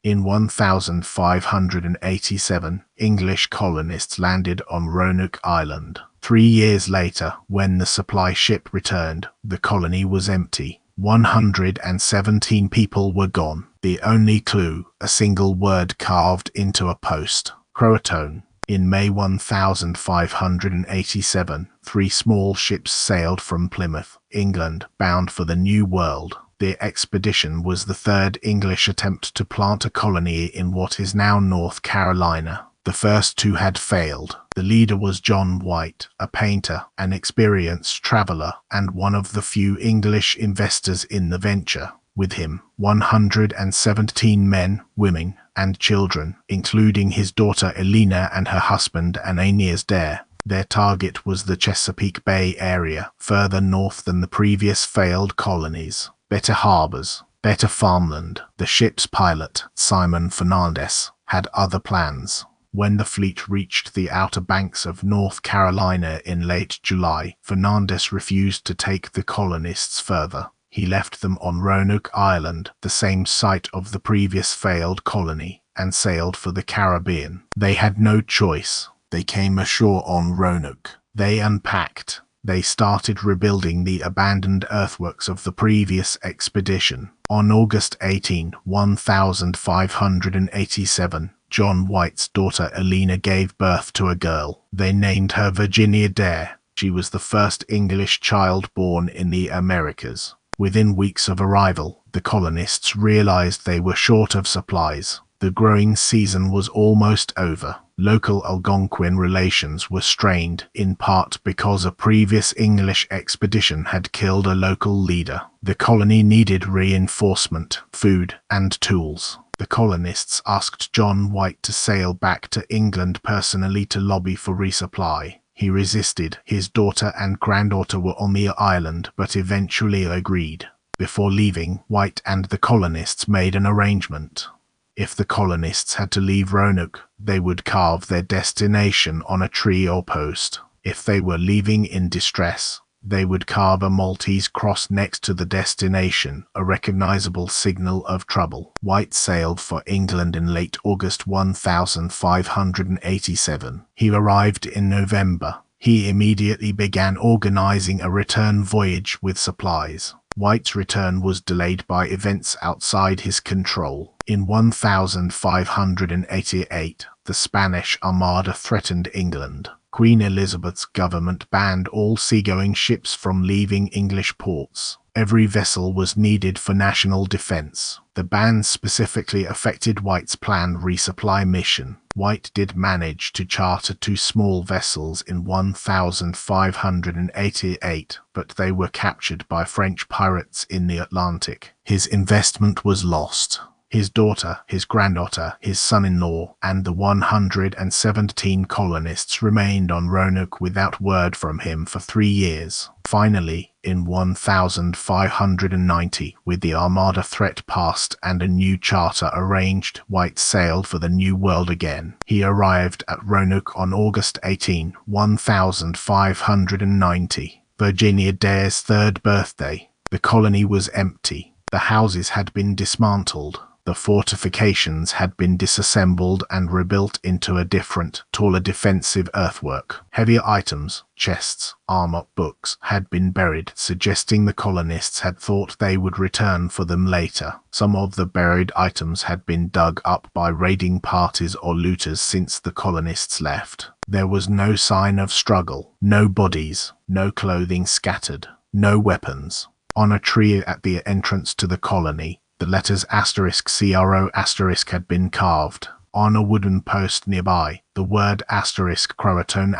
In 1587, English colonists landed on Roanoke Island. 3 years later, when the supply ship returned, the colony was empty. 117 people were gone. The only clue, a single word carved into a post. Croatoan. In May 1587, 3 small ships sailed from Plymouth, England, bound for the New World. The expedition was the third English attempt to plant a colony in what is now North Carolina. The first 2 had failed. The leader was John White, a painter, an experienced traveler, and one of the few English investors in the venture. With him, 117 men, women, and children, including his daughter Eleanor and her husband Aeneas Dare. Their target was the Chesapeake Bay area, further north than the previous failed colonies. Better harbors, better farmland. The ship's pilot, Simon Fernandez, had other plans. When the fleet reached the outer banks of North Carolina in late July, Fernandez refused to take the colonists further. He left them on Roanoke Island, the same site of the previous failed colony, and sailed for the Caribbean. They had no choice. They came ashore on Roanoke. They unpacked. They started rebuilding the abandoned earthworks of the previous expedition. On August 18, 1587, John White's daughter Eleanor gave birth to a girl. They named her Virginia Dare. She was the first English child born in the Americas. Within weeks of arrival, the colonists realized they were short of supplies. The growing season was almost over. Local Algonquin relations were strained, in part because a previous English expedition had killed a local leader. The colony needed reinforcement, food, and tools. The colonists asked John White to sail back to England personally to lobby for resupply. He resisted. His daughter and granddaughter were on the island, but eventually agreed. Before leaving, White and the colonists made an arrangement. If the colonists had to leave Roanoke, they would carve their destination on a tree or post. If they were leaving in distress, they would carve a Maltese cross next to the destination, a recognizable signal of trouble. White sailed for England in late August 1587. He arrived in November. He immediately began organizing a return voyage with supplies. White's return was delayed by events outside his control. In 1588, the Spanish Armada threatened England. Queen Elizabeth's government banned all seagoing ships from leaving English ports. Every vessel was needed for national defense. The ban specifically affected White's planned resupply mission. White did manage to charter 2 small vessels in 1588, but they were captured by French pirates in the Atlantic. His investment was lost. His daughter, his granddaughter, his son-in-law, and the 117 colonists remained on Roanoke without word from him for 3 years. Finally, in 1590, with the Armada threat passed and a new charter arranged, White sailed for the New World again. He arrived at Roanoke on August 18, 1590, Virginia Dare's 3rd birthday. The colony was empty. The houses had been dismantled. The fortifications had been disassembled and rebuilt into a different, taller defensive earthwork. Heavier items, chests, armor, books, had been buried, suggesting the colonists had thought they would return for them later. Some of the buried items had been dug up by raiding parties or looters since the colonists left. There was no sign of struggle, no bodies, no clothing scattered, no weapons. On a tree at the entrance to the colony, the letters *CRO* had been carved. On a wooden post nearby, the word *Croatoan*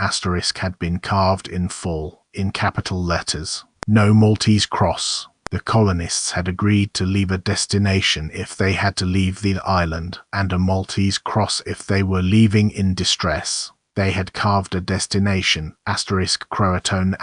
had been carved in full, in capital letters. No Maltese cross. The colonists had agreed to leave a destination if they had to leave the island, and a Maltese cross if they were leaving in distress. They had carved a destination, *Croatoan*,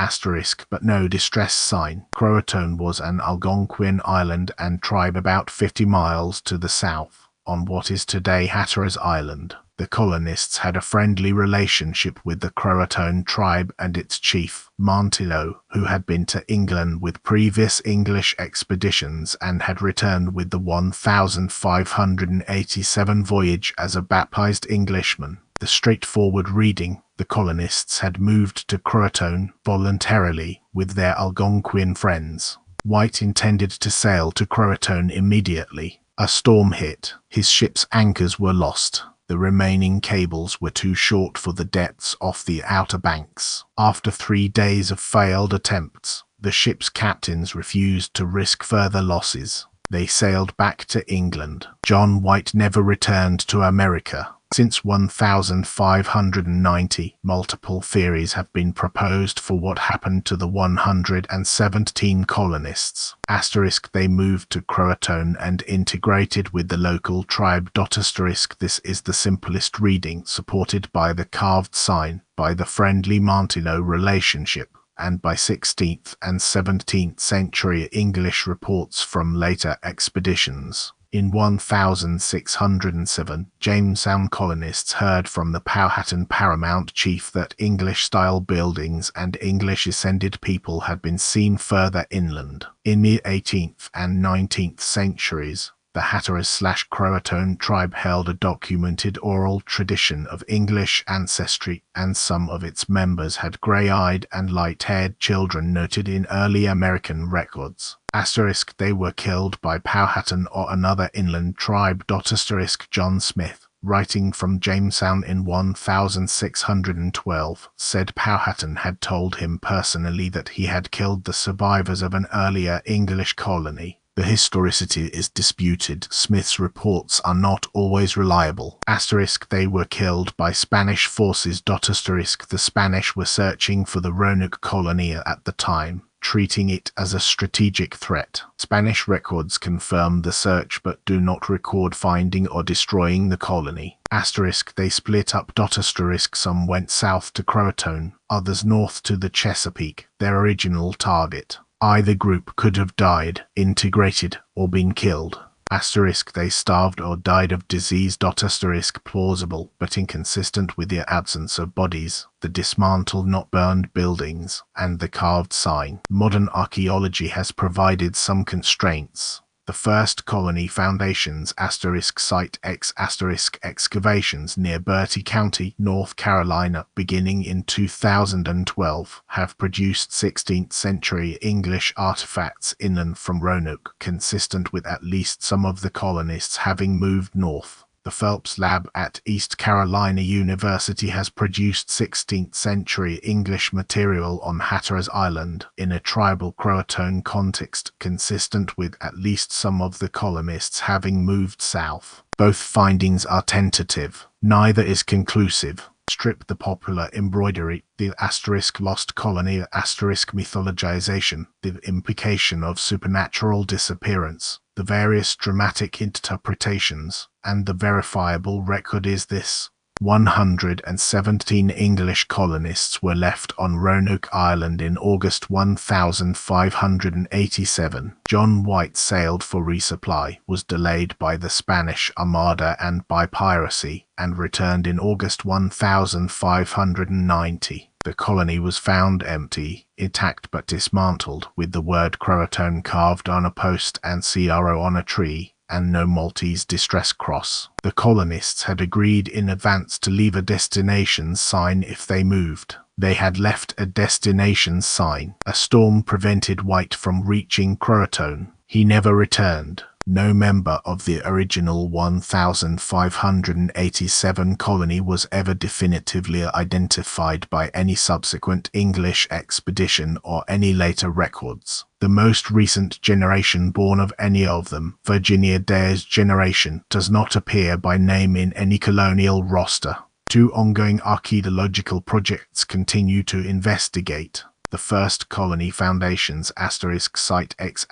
but no distress sign. Croatoan was an Algonquin island and tribe about 50 miles to the south. on what is today Hatteras Island. The colonists had a friendly relationship with the Croatoan tribe and its chief, Montillo, who had been to England with previous English expeditions and had returned with the 1587 voyage as a baptized Englishman. The straightforward reading: the colonists had moved to Croatoan voluntarily with their Algonquin friends. White intended to sail to Croatoan immediately. A storm hit. His ship's anchors were lost. The remaining cables were too short for the depths off the Outer Banks. After 3 days of failed attempts, the ship's captains refused to risk further losses. They sailed back to England. John White never returned to America. Since 1590, multiple theories have been proposed for what happened to the 117 colonists. * They moved to Croatoan and integrated with the local tribe. * This is the simplest reading, supported by the carved sign, by the friendly Montillo relationship, and by 16th and 17th century English reports from later expeditions. In 1607, Jamestown colonists heard from the Powhatan paramount chief that English-style buildings and English-ascended people had been seen further inland. In the 18th and 19th centuries, the Hatteras/Croatoan tribe held a documented oral tradition of English ancestry, and some of its members had grey-eyed and light-haired children noted in early American records. * They were killed by Powhatan or another inland tribe. * John Smith, writing from Jamestown in 1612, said Powhatan had told him personally that he had killed the survivors of an earlier English colony. The historicity is disputed. Smith's reports are not always reliable. * They were killed by Spanish forces. The Spanish were searching for the Roanoke colony at the time, treating it as a strategic threat. Spanish records confirm the search but do not record finding or destroying the colony. * They split up. Some went south to Croatoan, others north to the Chesapeake, their original target. Either group could have died, integrated, or been killed. * They starved or died of disease. Plausible, but inconsistent with the absence of bodies, the dismantled not burned buildings, and the carved sign. Modern archaeology has provided some constraints. The first colony foundations *, site X * excavations near Bertie County, North Carolina, beginning in 2012, have produced 16th century English artifacts inland from Roanoke, consistent with at least some of the colonists having moved north. The Phelps Lab at East Carolina University has produced 16th century English material on Hatteras Island in a tribal Croatoan context, consistent with at least some of the colonists having moved south. Both findings are tentative. Neither is conclusive. Strip the popular embroidery, the * lost colony * mythologization, the implication of supernatural disappearance, the various dramatic interpretations, and the verifiable record is this: 117 English colonists were left on Roanoke Island in August 1587. John White sailed for resupply, was delayed by the Spanish Armada and by piracy, and returned in August 1590. The colony was found empty, intact but dismantled, with the word Croatoan carved on a post and CRO on a tree, and no Maltese distress cross. The colonists had agreed in advance to leave a destination sign if they moved. They had left a destination sign. A storm prevented White from reaching Croatoan. He never returned. No member of the original 1587 colony was ever definitively identified by any subsequent English expedition or any later records. The most recent generation born of any of them, Virginia Dare's generation, does not appear by name in any colonial roster. Two ongoing archaeological projects continue to investigate The first colony foundations *site X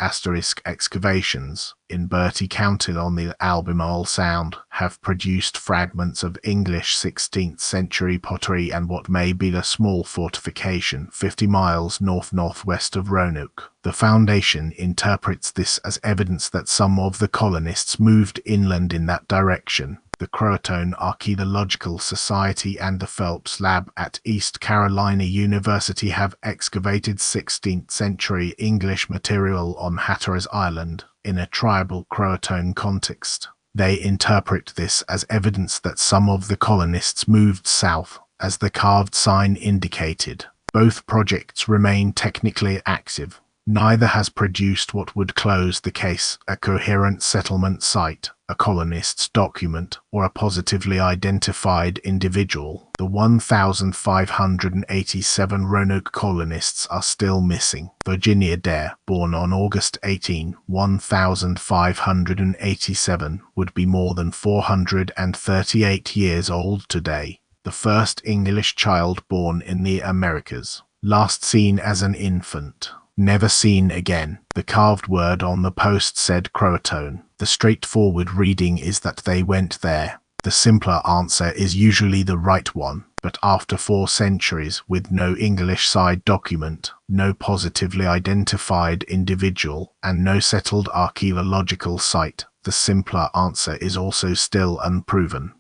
excavations in Bertie County on the Albemarle Sound have produced fragments of English 16th century pottery and what may be a small fortification 50 miles north-northwest of Roanoke. The Foundation interprets this as evidence that some of the colonists moved inland in that direction. The Croatoan Archaeological Society and the Phelps Lab at East Carolina University have excavated 16th century English material on Hatteras Island in a tribal Croatoan context. They interpret this as evidence that some of the colonists moved south, as the carved sign indicated. Both projects remain technically active. Neither has produced what would close the case: a coherent settlement site, a colonist's document, or a positively identified individual. The 1,587 Roanoke colonists are still missing. Virginia Dare, born on August 18, 1587, would be more than 438 years old today. The first English child born in the Americas. Last seen as an infant. Never seen again. The carved word on the post said Croatoan. The straightforward reading is that they went there. The simpler answer is usually the right one, but after 4 centuries with no English side document, no positively identified individual, and no settled archaeological site, the simpler answer is also still unproven.